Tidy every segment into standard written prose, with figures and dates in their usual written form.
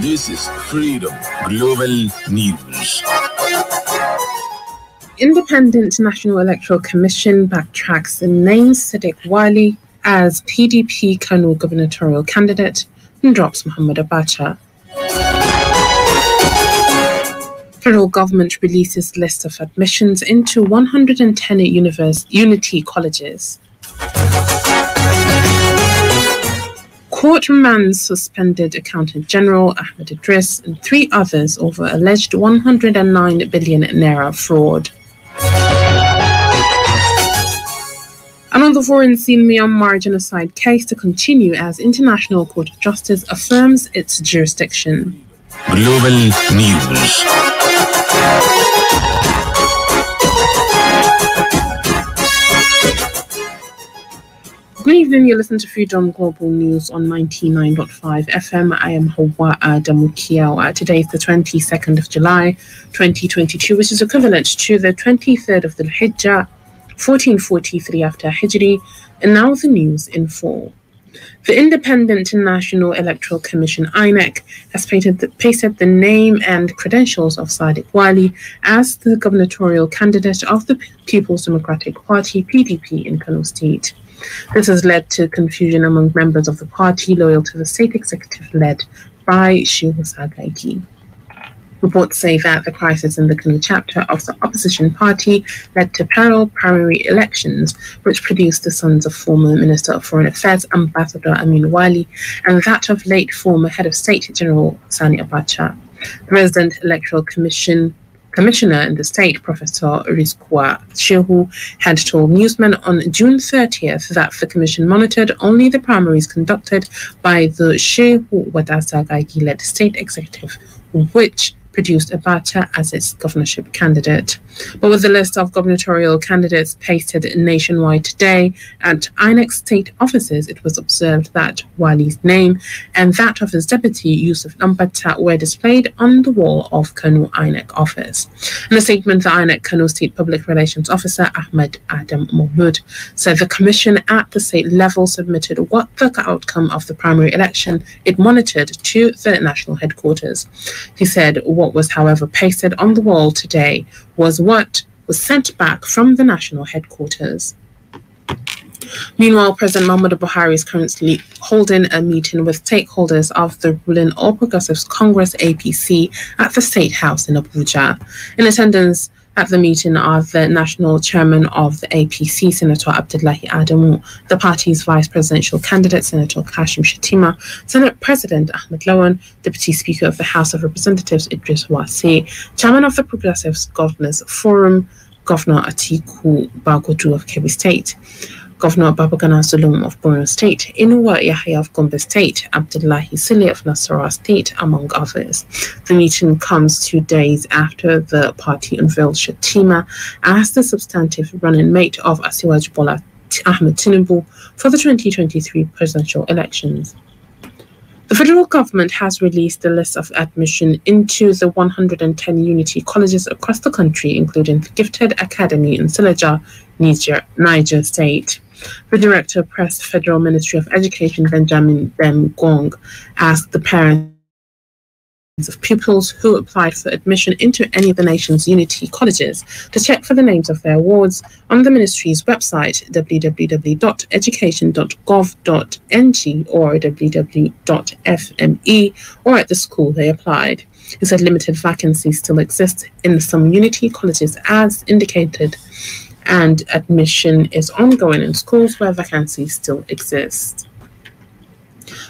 This is Freedom Global News. Independent National Electoral Commission backtracks and names Sadiq Wali as PDP Kano gubernatorial candidate and drops Muhammad Abacha. Federal government releases list of admissions into 110 unity colleges. Court remands suspended Accountant General Ahmed Idris and 3 others over alleged 109 billion naira fraud. And on the foreign scene, Myanmar genocide case to continue as International Court of Justice affirms its jurisdiction. Global News. Good evening, you listen to Freedom Global News on 99.5 FM. I am Hauwa Adamu Kiyawa. Today is the 22nd of July, 2022, which is equivalent to the 23rd of the Hijjah, 1443 after Hijri. And now the news in full. The Independent National Electoral Commission, INEC, has pasted the name and credentials of Sadiq Wali as the gubernatorial candidate of the People's Democratic Party, PDP, in Kano State. This has led to confusion among members of the party loyal to the state executive led by Shehu Sagaiki. Reports say that the crisis in the Kano chapter of the opposition party led to parallel primary elections, which produced the sons of former Minister of Foreign Affairs Ambassador Amin Wali and that of late former Head of State General Sani Abacha. The Resident Electoral Commissioner in the state, Professor Rizkwa Shehu, had told newsmen on June 30th that the commission monitored only the primaries conducted by the Shehu Wadasagaigi-led state executive, which produced Abacha as its governorship candidate. But with the list of gubernatorial candidates pasted nationwide today at INEC state offices, it was observed that Wali's name and that of his deputy, Yusuf Nambata, were displayed on the wall of Kano INEC office. In a statement, the INEC Kano State Public Relations Officer, Ahmed Adam Mahmood, said the commission at the state level submitted what the outcome of the primary election it monitored to the national headquarters. He said what was, however, pasted on the wall today was what was sent back from the national headquarters. Meanwhile, President Muhammadu Buhari is currently holding a meeting with stakeholders of the ruling All Progressives Congress APC at the State House in Abuja. In attendance at the meeting are the national chairman of the APC, Senator Abdullahi Adamu, the party's vice presidential candidate, Senator Kashim Shettima, Senate President Ahmed Lawan, Deputy Speaker of the House of Representatives Idris Wasi, Chairman of the Progressives Governors Forum, Governor Atiku Bagodu of Kebbi State, Governor Babagana Zulum of Borno State, Inuwa Yahya of Gombe State, Abdullahi Sile of Nasarawa State, among others. The meeting comes 2 days after the party unveiled Shettima as the substantive running mate of Asiwaju Bola Ahmed Tinubu for the 2023 presidential elections. The federal government has released a list of admission into the 110 unity colleges across the country, including the Gifted Academy in Sileja, Niger State. The Director, Press Federal Ministry of Education, Benjamin Dem Gong, asked the parents of pupils who applied for admission into any of the nation's unity colleges to check for the names of their wards on the ministry's website, www.education.gov.ng or www.fme, or at the school they applied. He said limited vacancies still exist in some unity colleges as indicated, and admission is ongoing in schools where vacancies still exist.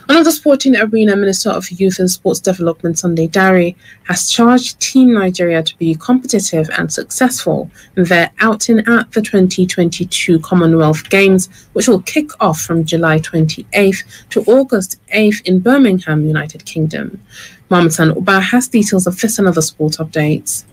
Another sporting arena, Minister of Youth and Sports Development Sunday Dare has charged Team Nigeria to be competitive and successful in their outing at the 2022 Commonwealth Games, which will kick off from July 28th to August 8th in Birmingham, United Kingdom. Mohamed San Uba has details of this and other sport updates.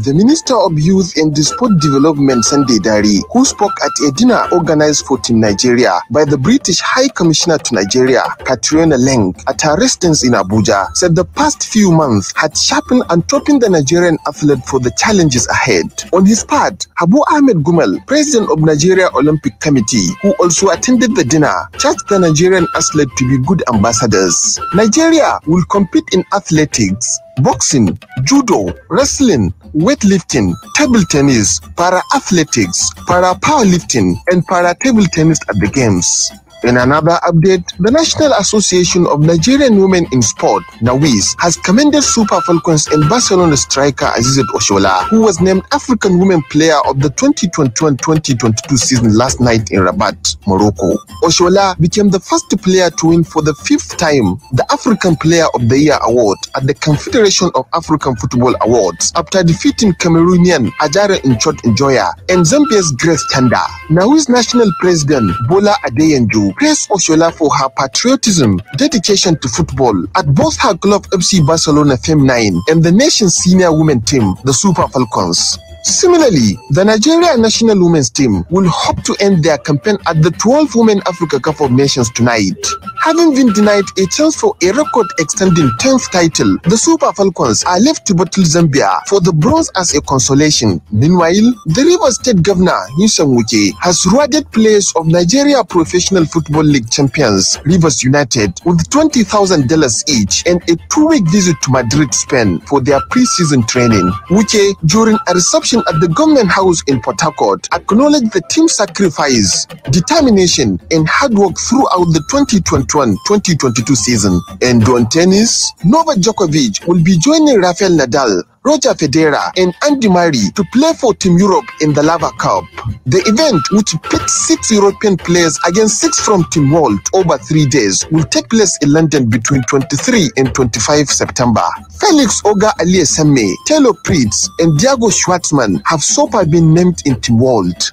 the Minister of Youth and Sport Development, Sunday Dari, who spoke at a dinner organized for Team Nigeria by the British High Commissioner to Nigeria, Catriona Leng, at her residence in Abuja, said the past few months had sharpened and toughened the Nigerian athlete for the challenges ahead. On his part, Habu Ahmed Gumal, President of Nigeria Olympic Committee, who also attended the dinner, charged the Nigerian athlete to be good ambassadors. Nigeria will compete in athletics, boxing, judo, wrestling, weightlifting, table tennis, para-athletics, para-powerlifting, and para-table tennis at the Games. In another update, the National Association of Nigerian Women in Sport, NAWIS, has commended Super Falcons and Barcelona striker Azizat Oshola, who was named African Women Player of the 2021-2022 season last night in Rabat, Morocco. Oshola became the first player to win for the 5th time the African Player of the Year award at the Confederation of African Football Awards after defeating Cameroonian Ajara Nchot Njoya and Zambia's Grace Tanda. NAWIS National President Bola Adeyanju praised Oshola for her patriotism, dedication to football at both her club FC Barcelona Fem9 and the nation's senior women team, the Super Falcons. Similarly, the Nigeria national women's team will hope to end their campaign at the 12th Women Africa Cup of Nations tonight. Having been denied a chance for a record-extending 10th title, the Super Falcons are left to battle Zambia for the bronze as a consolation. Meanwhile, the Rivers State Governor, Nyesom Wike, has rewarded players of Nigeria Professional Football League champions, Rivers United, with $20,000 each and a 2-week visit to Madrid, Spain, for their pre-season training. Wike, during a reception at the Government House in Port Harcourt, acknowledged the team's sacrifice, determination, and hard work throughout the 2021-2022 season. And on tennis, Novak Djokovic will be joining Rafael Nadal, Roger Federer, and Andy Murray to play for Team Europe in the Lava Cup. The event, which pits 6 European players against 6 from Team World over 3 days, will take place in London between 23 and 25 September. Felix Auger-Aliassime, Taylor Pritz, and Diego Schwartzman have so far been named in Team World.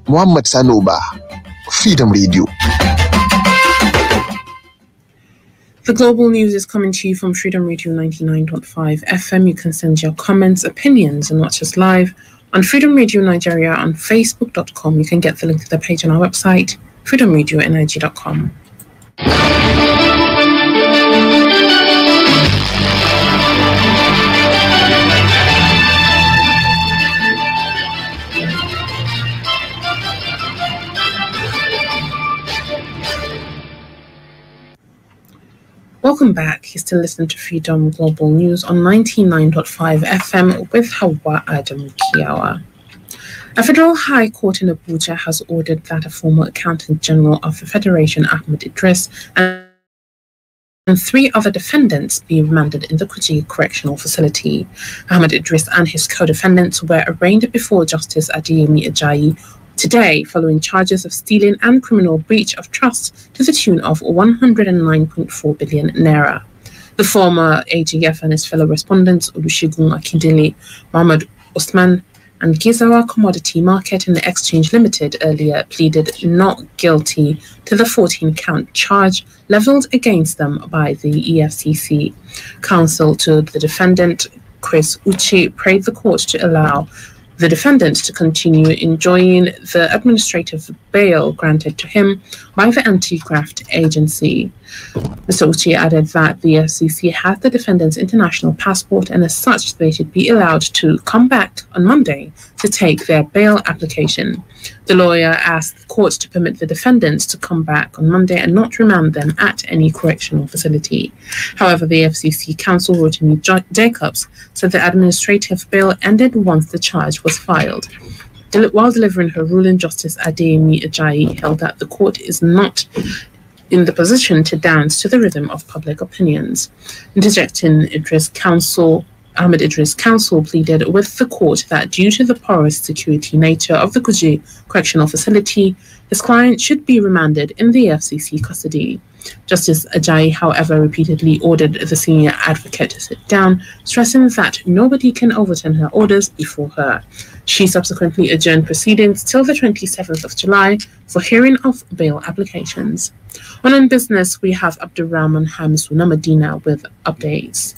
Muhammad Sanoba, Freedom Radio. The global news is coming to you from Freedom Radio 99.5 FM. You can send your comments, opinions, and watch us live on Freedom Radio Nigeria on Facebook.com. You can get the link to the page on our website, freedomradionig.com. Welcome back. You're still listening to Freedom Global News on 99.5 FM with Hauwa Adamu Kiyawa. A federal high court in Abuja has ordered that a former accountant general of the Federation, Ahmed Idris, and 3 other defendants be remanded in the Kuje Correctional Facility. Ahmed Idris and his co-defendants were arraigned before Justice Adeyemi Ajayi today following charges of stealing and criminal breach of trust to the tune of 109.4 billion naira. The former AGF and his fellow respondents, Olusegun Akindele, Mohammed Usman, and Gizawa Commodity Market and Exchange Limited earlier pleaded not guilty to the 14-count charge levelled against them by the EFCC. Counsel to the defendant, Chris Uche, prayed the court to allow the defendant to continue enjoying the administrative bail granted to him by the anti-graft agency. Mr. Uche added that the FCC had the defendant's international passport and as such they should be allowed to come back on Monday to take their bail application. The lawyer asked the court to permit the defendants to come back on Monday and not remand them at any correctional facility. However, the FCC counsel, Rotimi Jacobs, said the administrative bail ended once the charge was filed. While delivering her ruling, Justice Adeyemi Ajayi held that the court is not in the position to dance to the rhythm of public opinions. Interjecting Ahmed Idris' counsel pleaded with the court that due to the porous security nature of the Kuje Correctional Facility, his client should be remanded in the FCC custody. Justice Ajayi, however, repeatedly ordered the senior advocate to sit down, stressing that nobody can overturn her orders before her. She subsequently adjourned proceedings till the 27th of July for hearing of bail applications. On business, we have Abdurrahman Hamisuna Medina with updates.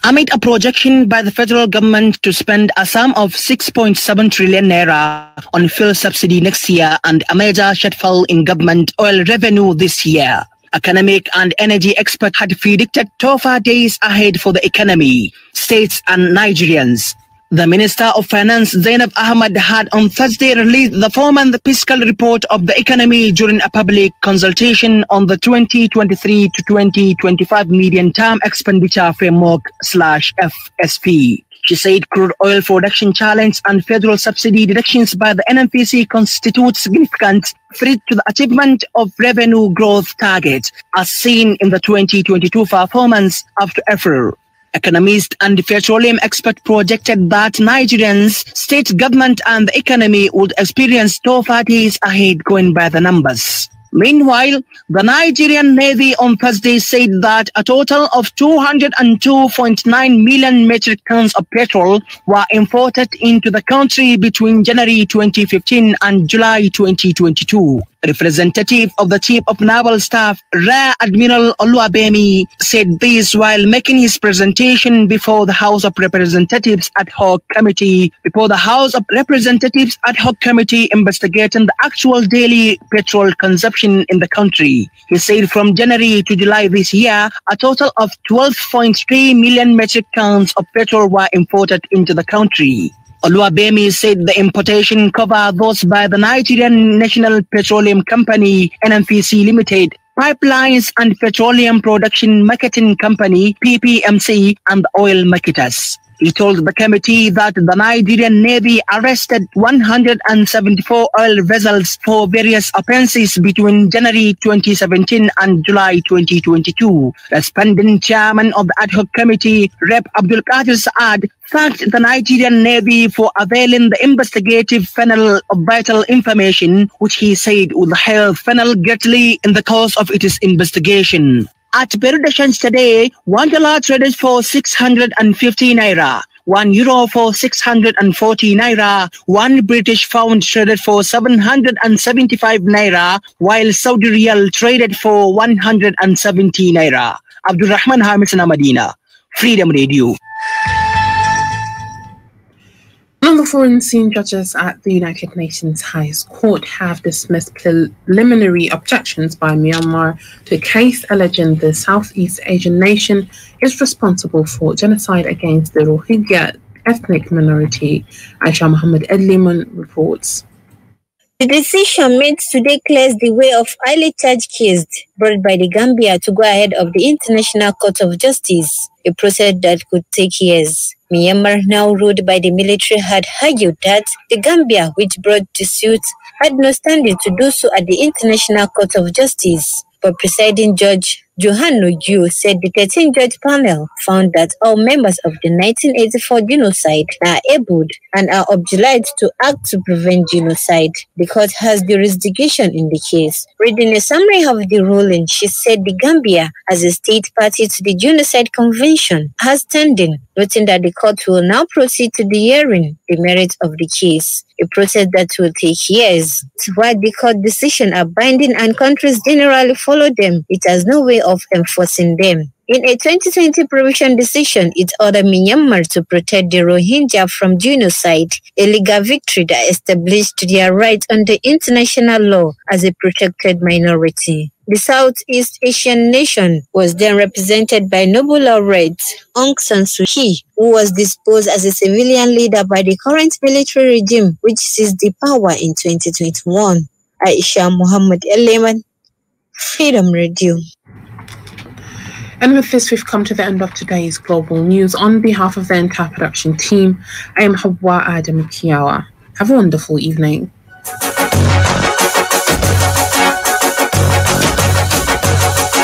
Amid a projection by the federal government to spend a sum of 6.7 trillion naira on fuel subsidy next year and a major shortfall in government oil revenue this year, economic and energy experts had predicted tougher days ahead for the economy, states and Nigerians. The Minister of Finance, Zainab Ahmad, had on Thursday released the four-month fiscal report of the economy during a public consultation on the 2023 to 2025 medium-term expenditure framework /FSP. She said crude oil production challenge and federal subsidy deductions by the NNPC constitute significant threat to the achievement of revenue growth targets, as seen in the 2022 performance after April. Economists and petroleum experts projected that Nigerians, state government and the economy would experience tougher days ahead going by the numbers. Meanwhile, the Nigerian Navy on Thursday said that a total of 202.9 million metric tons of petrol were imported into the country between January 2015 and July 2022. Representative of the Chief of Naval Staff, Rear Admiral Oluwabemi, said this while making his presentation before the House of Representatives Ad Hoc Committee investigating the actual daily petrol consumption in the country. He said from January to July this year, a total of 12.3 million metric tons of petrol were imported into the country. Oluwabemi said the importation covered those by the Nigerian National Petroleum Company, NNPC Limited, Pipelines and Petroleum Production Marketing Company, PPMC, and the oil marketers. He told the committee that the Nigerian Navy arrested 174 oil vessels for various offences between January 2017 and July 2022. Responding chairman of the ad hoc committee, Rep. Abdul Qadir Saad, thanked the Nigerian Navy for availing the investigative panel of vital information, which he said would help panel greatly in the course of its investigation. At Berudations today, $1 traded for 650 naira, €1 for 640 naira, 1 British pound traded for 775 naira, while Saudi Riyal traded for 170 naira. Abdulrahman Hamisana Madina, Freedom Radio. The foreign scene judges at the United Nations Highest Court have dismissed preliminary objections by Myanmar to a case alleging the Southeast Asian nation is responsible for genocide against the Rohingya ethnic minority. Aisha Muhammad Edliman reports. The decision made today clears the way of highly charged cases brought by the Gambia to go ahead of the International Court of Justice, a process that could take years. Myanmar, now ruled by the military, had argued that the Gambia, which brought the suit, had no standing to do so at the International Court of Justice. But presiding judge Johan Noju said the 13-judge panel found that all members of the 1984 genocide are able and are obliged to act to prevent genocide. The court has jurisdiction in the case. Reading a summary of the ruling, she said the Gambia, as a state party to the Genocide Convention, has standing, noting that the court will now proceed to the hearing the merits of the case, a process that will take years. While the court decisions are binding and countries generally follow them, it has no way of enforcing them. In a 2020 provision decision, it ordered Myanmar to protect the Rohingya from genocide, a legal victory that established their right under international law as a protected minority. The Southeast Asian nation was then represented by Nobel laureate Aung San Suu Kyi, who was disposed as a civilian leader by the current military regime, which seized the power in 2021. Aisha Muhammad Eleman, Freedom Radio. And with this, we've come to the end of today's global news. On behalf of the entire production team, I am Hauwa Adamu Kiyawa. Have a wonderful evening.